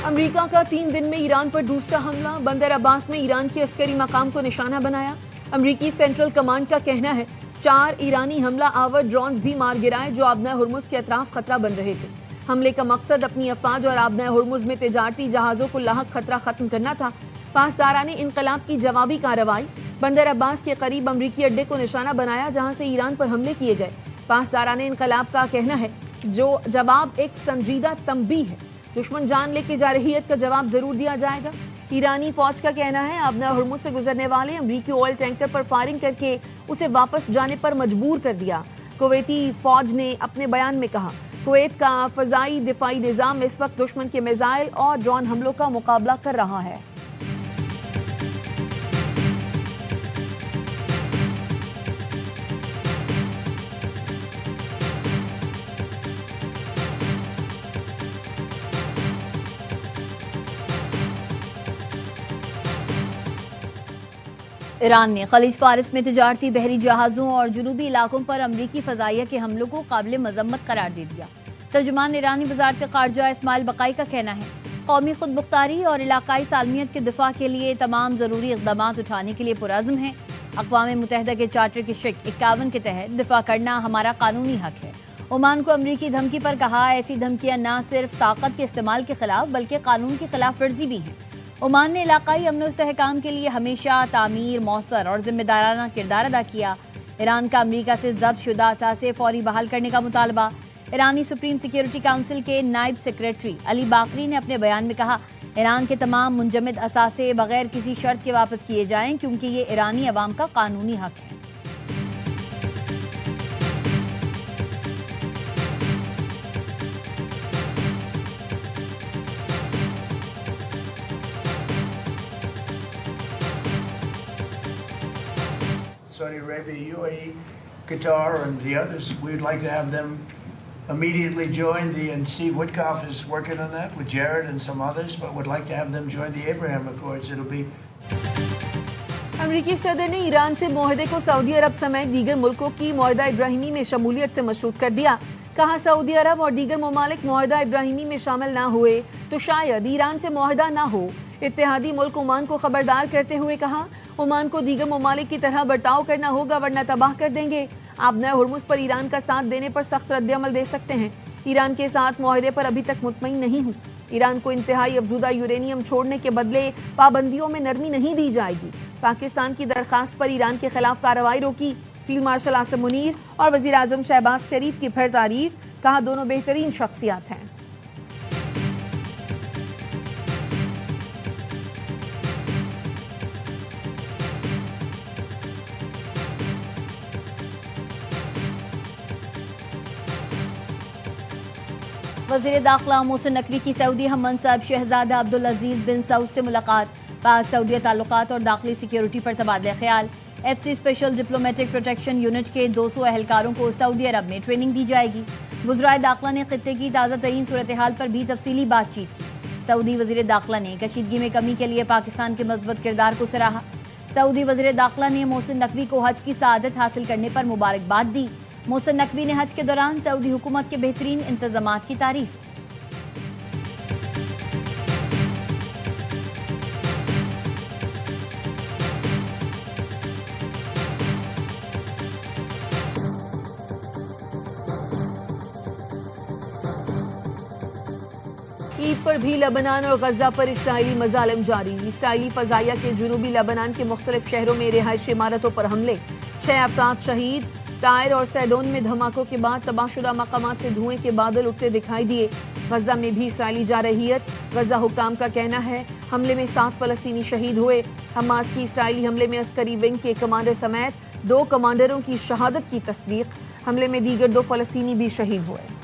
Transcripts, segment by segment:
America का 3 दिन में ईरान पर दूसरा हमला। बंदर अब्बास में ईरान के अस्करी मकाम को निशाना बनाया। अमेरिकी सेंट्रल कमांड का कहना है 4 ईरानी हमला आवर ड्रोन्स भी मार गिराए जो आबना हुर्मुज के अतराफ खतरा बन रहे थे। हमले का मकसद अपनी अफवाज और आबना हुर्मुज में तिजारती जहाजों को लाहक खतरा खत्म करना था। पासदाराने इनकलाब की जवाबी कार्रवाई। बंदर अब्बास के करीब अमरीकी अड्डे को निशाना बनाया जहां से ईरान पर हमले किए गए। पासदाराने इनकलाब का कहना है जो जवाब एक संजीदा तंबीह है। दुश्मन जान लेके जा रही है का जवाब जरूर दिया जाएगा। ईरानी फौज का कहना है आबना हुर्मुज से गुजरने वाले अमरीकी ऑयल टैंकर पर फायरिंग करके उसे वापस जाने पर मजबूर कर दिया। कुवैती फौज ने अपने बयान में कहा कुवैत का फजाई दिफाई निजाम इस वक्त दुश्मन के मिसाइल और ड्रोन हमलों का मुकाबला कर रहा है। ईरान ने खलीज फारिस में तिजारती बहरी जहाज़ों और जुनूबी इलाकों पर अमरीकी फ़ज़ाइया के हमलों को काबिल मजम्मत करार दे दिया। तर्जुमान ईरानी वज़ारत ख़ारजा इस्माइल बक़ाई का कहना है कौमी खुद मुख्तारी और इलाकाई सालमियत के दिफा के लिए तमाम ज़रूरी इक़दामात उठाने के लिए पुरज़्म है। अक़वाम मुत्तहिदा के चार्टर की शिक 51 के तहत दिफा करना हमारा कानूनी हक है। ओमान को अमरीकी धमकी पर कहा ऐसी धमकियाँ न सिर्फ ताकत के इस्तेमाल के खिलाफ बल्कि कानून की खिलाफ वर्जी भी हैं। ओमान ने इलाकाई अमन इस्तेहकाम के लिए हमेशा तामीर मौसर और जिम्मेदाराना किरदार अदा किया। ईरान का अमरीका से जब्त शुदा असासे फौरी बहाल करने का मुतालबा। ईरानी सुप्रीम सिक्योरिटी काउंसिल के नायब सेक्रेटरी अली बाकरी ने अपने बयान में कहा ईरान के तमाम मुंजमद असासे बगैर किसी शर्त के वापस किए जाएं क्योंकि ये ईरानी अवाम का कानूनी हक है। Saudi Arabia, UAE, Qatar, and the others. We'd like to have them immediately join and Steve Witkoff is working on that with Jared and some others, but would like to have them join the Abraham Accords. It'll be. अमरीकी सदर ने Iran से मुआहदे को Saudi अरब समेत दीगर मुल्कों की मुआहदा इब्राहिमी में शमूलियत से मशरूत कर दिया। कहा सऊदी अरब और दीगर ममालिक मुआहदा इब्राहिमी में शामिल ना हुए तो शायद ईरान से मुआहदा ना हो। इत्तेहादी मुल्क ओमान को खबरदार करते हुए कहा ओमान को दीगर ममालिक की तरह बर्ताव करना होगा वरना तबाह कर देंगे। आबना हुर्मुज पर ईरान का साथ देने पर सख्त रद्द-ए-अमल दे सकते हैं। ईरान के साथ मुआहदे पर अभी तक मुतमईन नहीं हूँ। ईरान को इंतहाई अफजुदा यूरेनियम छोड़ने के बदले पाबंदियों में नरमी नहीं दी जाएगी। पाकिस्तान की दरखास्त पर ईरान के खिलाफ कार्रवाई रोकी। फील्ड मार्शल आसिम मुनीर और वज़ीर आज़म शहबाज शरीफ की फिर तारीफ। कहा दोनों बेहतरीन शख्सियात हैं। वज़ीर दाखिला मोहसिन नकवी की सऊदी हम मनसब शहजादा अब्दुल अजीज़ बिन सऊद से मुलाकात। पाक सऊदी ताल्लुकात और दाखिली सिक्योरिटी पर तबादला ख्याल। FC special diplomatic protection unit के 200 एहलकारों को सऊदी अरब में ट्रेनिंग दी जाएगी। वज़राए दाखिला ने खित्ते की ताज़ा तरीन सूरत हाल पर भी तफसीली बातचीत की। सऊदी वज़ीर दाखिला ने कशीदगी में कमी के लिए पाकिस्तान के मजबूत किरदार को सराहा। सऊदी वज़ीर दाखिला ने मोहसिन नकवी को हज की सआदत हासिल करने पर मुबारकबाद दी। मोहसिन नकवी ने हज के दौरान सऊदी हुकूमत के बेहतरीन इंतजामात की तारीफ की। ईद पर भी लबनान और गजा पर इसराइली मजालिम जारी। इसराइली फजाइया के जुनूबी लबनान के मुख्तलिफ शहरों में रिहायशी इमारतों पर हमले। 6 अफराद शहीद। टायर और सैदोन में धमाकों के बाद तबाहशुदा मकामात से धुएं के बादल उठते दिखाई दिए। गजा में भी इसराइली जारहियत। गजा हुकाम का कहना है हमले में 7 फलस्तीनी शहीद हुए। हमास की इसराइली हमले में अस्करी विंग के कमांडर समेत 2 कमांडरों की शहादत की तस्दीक। हमले में दीगर 2 फलस्तीनी भी शहीद हुए।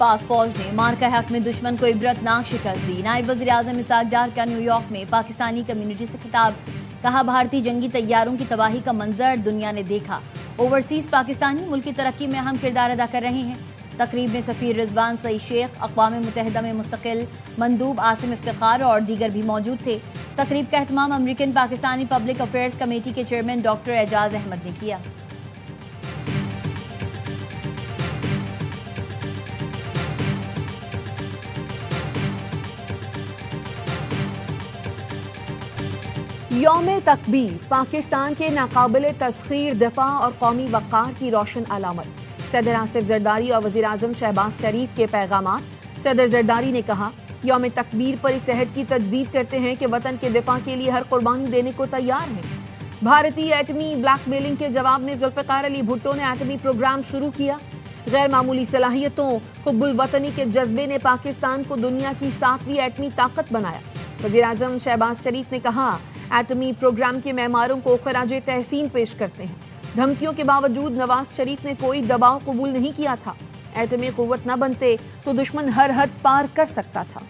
पाक फौज ने मार्का हक में दुश्मन को इबरतनाक शिकस्त दी। नायब वज़ीर आज़म इसाक डार का न्यूयॉर्क में पाकिस्तानी कम्युनिटी से खिताब। कहा भारतीय जंगी तैयारों की तबाही का मंजर दुनिया ने देखा। ओवरसीज पाकिस्तानी मुल्क की तरक्की में अहम किरदार अदा कर रहे हैं। तकरीब में सफ़ीर रिजवान सई शेख, अक़वाम मुत्तहिदा में मुस्तकिल मंदूब आसिम इफ्तिखार और दीगर भी मौजूद थे। तकरीब का एहतमाम American Pakistani public affairs committee के चेयरमैन डॉक्टर एजाज अहमद ने किया। यौम तकबीर पाकिस्तान के नाकाबिल तस्खीर दिफा और कौमी वक़ार की रोशन अलामत। सदर आसिफ जरदारी और वज़ीर आज़म शहबाज शरीफ के पैगामात। सदर जरदारी ने कहा, यौम तकबीर पर इस अहद की तजदीद करते हैं कि वतन के दिफा के लिए हर कुर्बानी देने को तैयार है। भारतीय एटमी ब्लैकमेलिंग के जवाब में जुल्फ़िकार अली भुट्टो ने एटमी प्रोग्राम शुरू किया। गैर मामूली सलाहियतों हुब्बुल वतनी के जज्बे ने पाकिस्तान को दुनिया की 7वीं एटमी ताकत बनाया। वज़ीर आज़म शहबाज शरीफ ने कहा, एटमी प्रोग्राम के मेमारों को खराज तहसीन पेश करते हैं। धमकियों के बावजूद नवाज शरीफ ने कोई दबाव कबूल नहीं किया था। एटमी कुव्वत न बनते तो दुश्मन हर हद पार कर सकता था।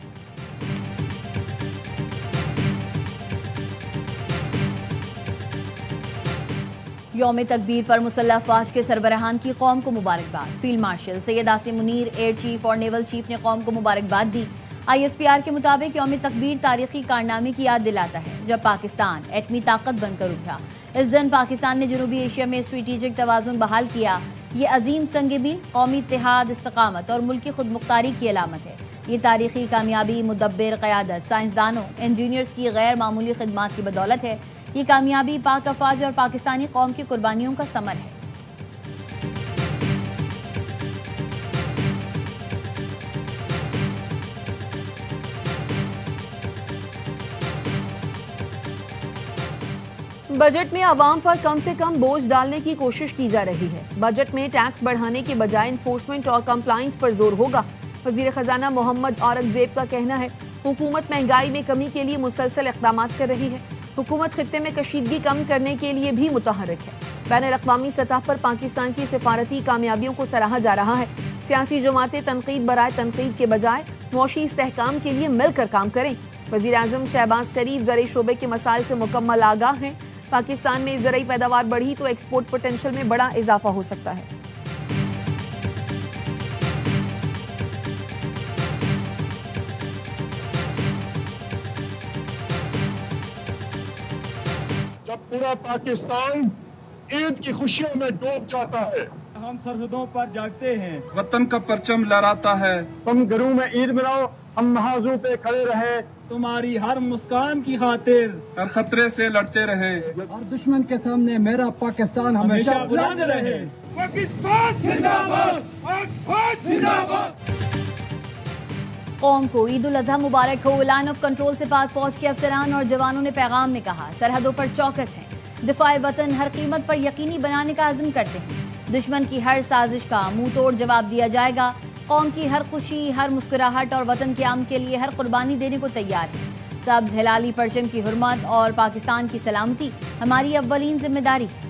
यौम तकबीर पर मुसल्लह अफवाज के सरबराहान की कौम को मुबारकबाद। Field marshal Syed Asim Munir, air chief और नेवल चीफ ने कौम को मुबारकबाद दी। ISPR के मुताबिक यौम तकबीर तारीखी कारनामे की याद दिलाता है जब पाकिस्तान एटमी ताकत बनकर उभरा। इस दिन पाकिस्तान ने जनूबी एशिया में स्ट्रेटेजिक तवाज़ुन बहाल किया। ये अजीम संग-ए-मील, कौमी इत्तेहाद, इस्तकामत और मुल्की खुदमुख्तारी की अलामत है। ये तारीखी कामयाबी मुदब्बिर क़यादत, साइंसदानों, इंजीनियर्स की गैर मामूली खिदमात की बदौलत है। ये कामयाबी पाक अफवाज और पाकिस्तानी कौम की कुर्बानियों का समर है। बजट में आवाम पर कम से कम बोझ डालने की कोशिश की जा रही है। बजट में टैक्स बढ़ाने के बजाय इन्फोर्समेंट और कंप्लाइंस पर जोर होगा। वजीर खजाना मोहम्मद औरंगजेब का कहना है, हुकूमत महंगाई में कमी के लिए मुसलसल इक़दाम कर रही है। हुकूमत खित्ते में कशीदगी कम करने के लिए भी मुतहर्रिक है। बैनुल-अक़वामी सतह पर पाकिस्तान की सिफारती कामयाबियों को सराहा जा रहा है। सियासी जमातें तनकीद बराए तनकीद के बजाय मुआशी इस्तेहकाम के लिए मिलकर काम करें। वज़ीर आज़म शहबाज शरीफ ज़राई शोबे के मसाइल से मुकम्मल आगाह हैं। पाकिस्तान में ज़राई पैदावार बढ़ी तो एक्सपोर्ट पोटेंशियल में बड़ा इजाफा हो सकता है। जब पूरा पाकिस्तान ईद की खुशियों में डूब जाता है, हम सरहदों पर जागते हैं, वतन का परचम लहराता है। तुम घरों में ईद मनाओ, हम नहाजों पे खड़े रहे, तुम्हारी हर मुस्कान की खातिर हर खतरे से लड़ते रहे और दुश्मन के सामने मेरा पाकिस्तान हमेशा बुलंद रहे। पाकिस्तान जिंदाबाद, पाक जिंदाबाद। कौम को ईद उल अजहा मुबारक हो। लाइन ऑफ कंट्रोल से पाक फौज के अफसरान और जवानों ने पैगाम में कहा, सरहदों पर चौकस हैं, दिफाए वतन हर कीमत पर यकीनी बनाने का अज़्म करते हैं। दुश्मन की हर साजिश का मुंह तोड़ जवाब दिया जाएगा। कौम की हर खुशी, हर मुस्कुराहट और वतन के आम के लिए हर कुर्बानी देने को तैयार है। सब्ज़ हिलाली परचम की हुर्मत और पाकिस्तान की सलामती हमारी अव्वलीन जिम्मेदारी है।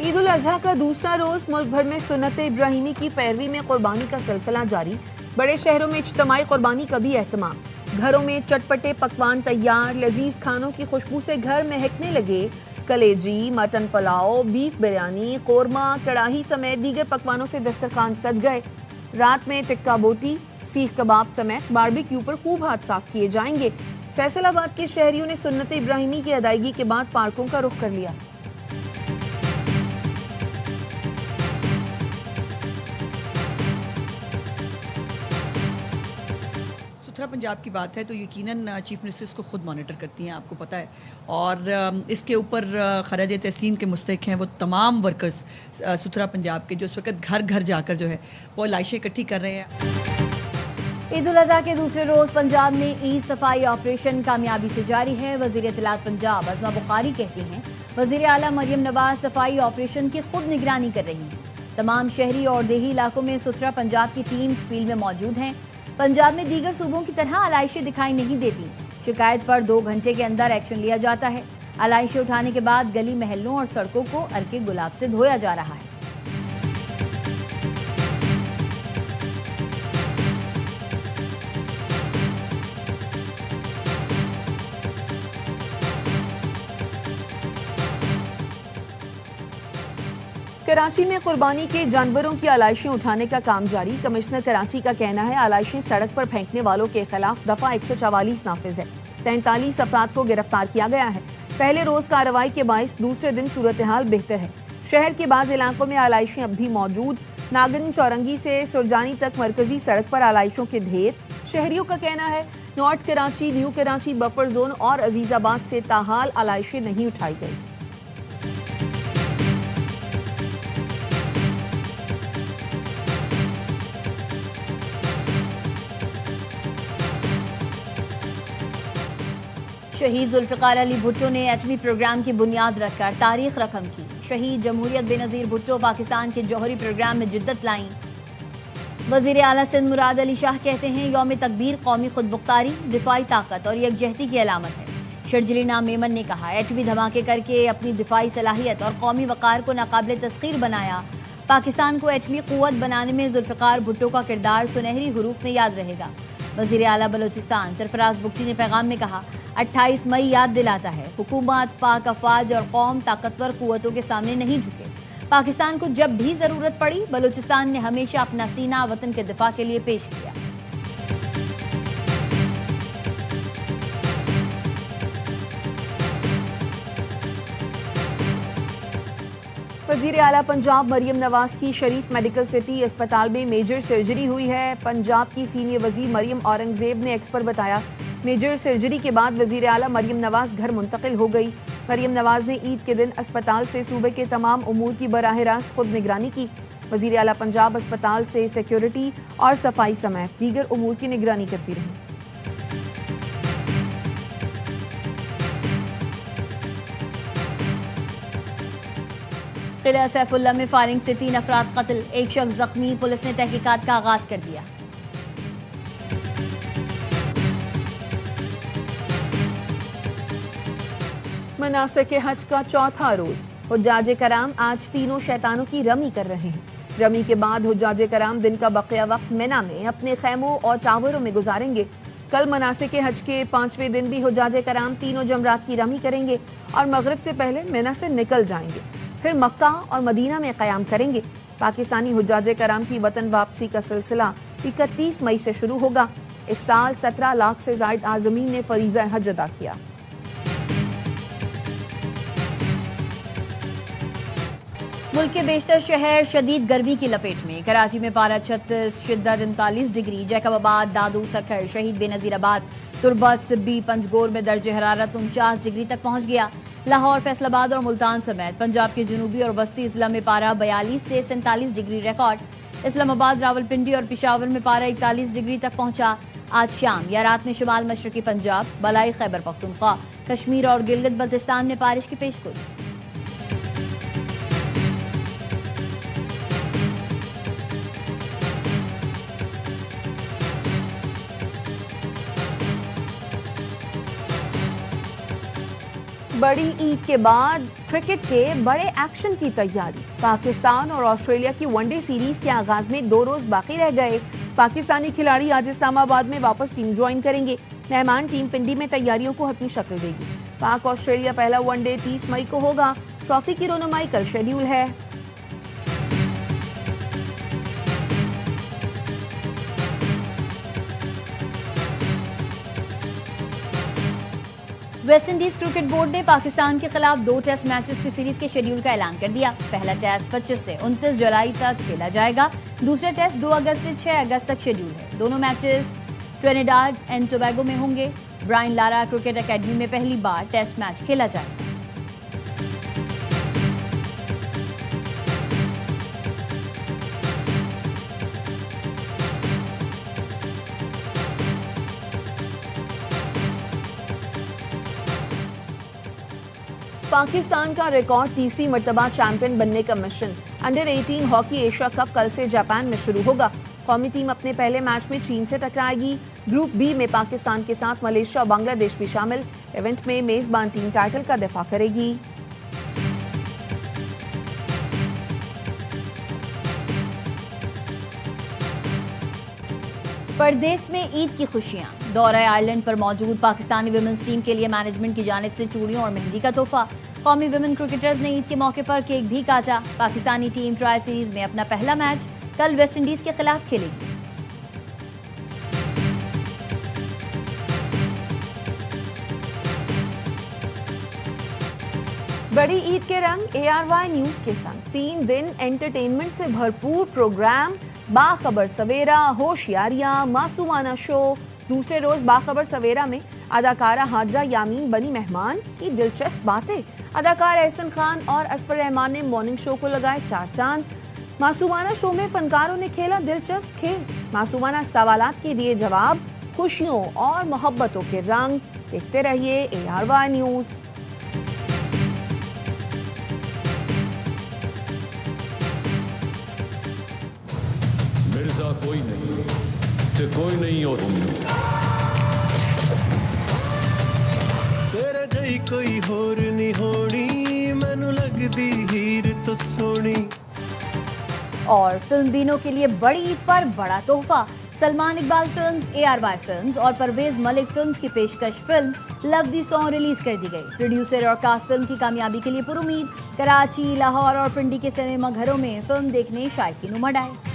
ईद उल अजहा का दूसरा रोज मुल्क भर में सुन्नत इब्राहिमी की पैरवी में कुर्बानी का सिलसिला जारी। बड़े शहरों में इज्तिमाई कुर्बानी का भी एहतमाम। घरों में चटपटे पकवान तैयार, लजीज खानों की खुशबू से घर महकने लगे। कलेजी, मटन पुलाव, बीफ बिरयानी, कोरमा, कड़ाही समेत दीगर पकवानों से दस्तरखान सज गए। रात में टिक्का बोटी, सीख कबाब समेत बारबेक्यू पर खूब हाथ साफ किए जाएंगे। फैसलाबाद के शहरियों ने सुन्नत इब्राहिमी की अदायगी के बाद पार्कों का रुख कर लिया। सुथरा पंजाब की बात है तो यकीनन चीफ मिनिस्टर इसको खुद मॉनिटर करती हैं, आपको पता है। और इसके ऊपर खराज तहसीन के मुस्तहिक हैं वो तमाम वर्कर्स सुथरा पंजाब के, जो इस वक्त घर घर जाकर जो है वो लाशें इकट्ठी कर रहे हैं। ईद उल अजहा के दूसरे रोज पंजाब में ईद सफाई ऑपरेशन कामयाबी से जारी है। वजीर इत्तलात पंजाब अज़मा बुखारी कहती हैं, वजीर आला मरियम नवाज सफाई ऑपरेशन की खुद निगरानी कर रही हैं। तमाम शहरी और देही इलाकों में सुथरा पंजाब की टीम्स फील्ड में मौजूद हैं। पंजाब में दीगर सूबों की तरह आलाइशें दिखाई नहीं देती। शिकायत पर 2 घंटे के अंदर एक्शन लिया जाता है। आलाइशें उठाने के बाद गली महलों और सड़कों को अर्के गुलाब से धोया जा रहा है। कराची में कुर्बानी के जानवरों की आलाइशें उठाने का काम जारी। कमिश्नर कराची का कहना है आलाइशें सड़क पर फेंकने वालों के खिलाफ दफा 144 नाफिज है। 43 अफराद को गिरफ्तार किया गया है। पहले रोज कार्रवाई के बायस दूसरे दिन सूरत हाल बेहतर है। शहर के बाज़ इलाकों में आलाइशें अब भी मौजूद। नागन चौरंगी से सुरजानी तक मरकजी सड़क पर आलाइशों के ढेर। शहरियों का कहना है north Karachi, new Karachi buffer zone और अजीजाबाद से ताहाल आलाइशें नहीं उठाई गई। शहीद जुल्फ़िकार अली भुट्टो ने एटमी प्रोग्राम की बुनियाद रखकर तारीख रकम की। शहीद जमहूरियत बेनज़ीर भुट्टो पाकिस्तान के जौहरी प्रोग्राम में जिद्दत लाईं। वज़ीर आला सिंध मुराद अली शाह कहते हैं यौम तकबीर कौमी खुदमुख्तारी, दिफाई ताकत और यकजहती की अलामत है। शर्जिली नाम मेमन ने कहा एटमी धमाके करके अपनी दिफाई सलाहियत और कौमी वक़ार को नाकाबिल तस्खीर बनाया। पाकिस्तान को एटमी क़ुव्वत बनाने में जुल्फ़िकार भुट्टो का किरदार सुनहरी हुरूफ में याद रहेगा। वज़ीर आला बलोचिस्तान सरफराज बुगटी ने पैगाम में कहा 28 मई याद दिलाता है हुकूमत, पाक अफवाज और कौम ताकतवर कुव्वतों के सामने नहीं झुके। पाकिस्तान को जब भी ज़रूरत पड़ी बलूचिस्तान ने हमेशा अपना सीना वतन के दिफा के लिए पेश किया। वज़ीर आला पंजाब मरियम नवाज की शरीफ मेडिकल सिटी अस्पताल में मेजर सर्जरी हुई है। पंजाब की सीनियर वज़ीर मरियम औरंगज़ेब ने एक्स पर बताया मेजर सर्जरी के बाद वज़ीर आला मरियम नवाज घर मुंतकिल हो गई। मरियम नवाज ने ईद के दिन अस्पताल से सूबे के तमाम उमूर की बराह रास्त खुद निगरानी की। वज़ीर आला पंजाब अस्पताल से सिक्योरिटी और सफाई समेत दीगर उमूर की निगरानी करती रही। किला सैफुल्ला में फायरिंग से 3 अफराद कत्ल, एक शख्स जख्मी। पुलिस ने तहकीकात का आगाज कर दिया। मनासिक हज का चौथा रोज हुज्जाज कराम आज तीनों शैतानों की रमी कर रहे हैं। रमी के बाद हुज्जाज कराम दिन का बकिया वक्त मिना में अपने खैमों और टावरों में गुजारेंगे। कल मनासिक हज के 5वें दिन भी हुज्जाज कराम तीनों जमरात की रमी करेंगे और मगरिब से पहले मिना से निकल जाएंगे। फिर मक्का और मदीना में क़याम करेंगे। पाकिस्तानी हुज्जाज कराम की वतन वापसी का सिलसिला 31 मई से शुरू होगा। इस साल 17 लाख से ज़ायद आज़मीन ने फरीज़ा हज अदा किया। मुल्क के बेशतर शहर शदीद गर्मी की लपेट में। कराची में पारा 36, शिद्दत 39 डिग्री। जैकबाबाद, दादू, सखर, शहीद बेनज़ीराबाद, तुरबत, सिब्बी, पंजगोर में दर्ज हरारत 49 डिग्री तक पहुँच गया। लाहौर, फैसलाबाद और मुल्तान समेत पंजाब के जनूबी और वस्ती इस्लाम में पारा 42 से 47 डिग्री रिकॉर्ड। इस्लामाबाद, रावलपिंडी और पिशावर में पारा 41 डिग्री तक पहुंचा। आज शाम या रात में शुमाल मशरकी पंजाब, बलाई खैबर पख्तूनख्वा, कश्मीर और गिलगित बल्तिस्तान में बारिश की पेशगोई। बड़ी ईद के बाद क्रिकेट के बड़े एक्शन की तैयारी। पाकिस्तान और ऑस्ट्रेलिया की वनडे सीरीज के आगाज में 2 रोज बाकी रह गए। पाकिस्तानी खिलाड़ी आज इस्लामाबाद में वापस टीम ज्वाइन करेंगे। मेहमान टीम पिंडी में तैयारियों को हतमी शक्ल देगी। पाक ऑस्ट्रेलिया पहला वनडे 30 मई को होगा। ट्रॉफी की रोनुमाई कल शेड्यूल है। वेस्टइंडीज क्रिकेट बोर्ड ने पाकिस्तान के खिलाफ 2 टेस्ट मैचेस की सीरीज के शेड्यूल का ऐलान कर दिया। पहला टेस्ट 25 से 29 जुलाई तक खेला जाएगा। दूसरा टेस्ट 2 अगस्त से 6 अगस्त तक शेड्यूल है। दोनों मैचेस ट्रिनिडाड एंड टोबैगो में होंगे। ब्रायन लारा क्रिकेट एकेडमी में पहली बार टेस्ट मैच खेला जाएगा। पाकिस्तान का रिकॉर्ड तीसरी मर्तबा चैंपियन बनने का mission. Under 18 hockey Asia cup कल से जापान में शुरू होगा। कौमी टीम अपने पहले मैच में चीन से टकराएगी। ग्रुप बी में पाकिस्तान के साथ मलेशिया और बांग्लादेश भी शामिल। इवेंट में मेजबान टीम टाइटल का दिफा करेगी। परदेश में ईद की खुशियां। दौरा आयरलैंड पर मौजूद पाकिस्तानी विमेंस टीम के लिए मैनेजमेंट की जानिब से चूड़ियों और मेहंदी का तोहफा। कौमी विमेन क्रिकेटर्स ने ईद के मौके पर केक भी काटा। पाकिस्तानी टीम ट्राई सीरीज में अपना पहला मैच कल वेस्ट इंडीज के खिलाफ खेलेगी। बड़ी ईद के रंग ARY न्यूज के संग 3 दिन एंटरटेनमेंट से भरपूर प्रोग्राम, बाखबर सवेरा, होशियारियां, मासूमाना शो। दूसरे रोज बाखबर सवेरा में अदाकारा हाजरा यामीन बनी मेहमान की दिलचस्प बातें। अदाकार एहसन खान और असफर रहमान ने मॉर्निंग शो को लगाए 4 चांद। मासूमाना शो में फनकारों ने खेला दिलचस्प खेल। मासूमाना सवालात के दिए जवाब, खुशियों और मोहब्बतों के रंग। देखते रहिए ARY न्यूज। मिर्जा कोई नहीं ते कोई नहीं हो तुम। तेरे जई कोई होर नहीं होनी, मैनू लगदी हीर तो सोनी। और फिल्म बीनों के लिए बड़ी ईद पर बड़ा तोहफा। Salman Iqbal films, ARY films और परवेज मलिक फिल्म्स की पेशकश film love the song release कर दी गई। प्रोड्यूसर और कास्ट फिल्म की कामयाबी के लिए पुरुमीद कराची, लाहौर और पिंडी के सिनेमा घरों में फिल्म देखने शायकीन उमड़ आए।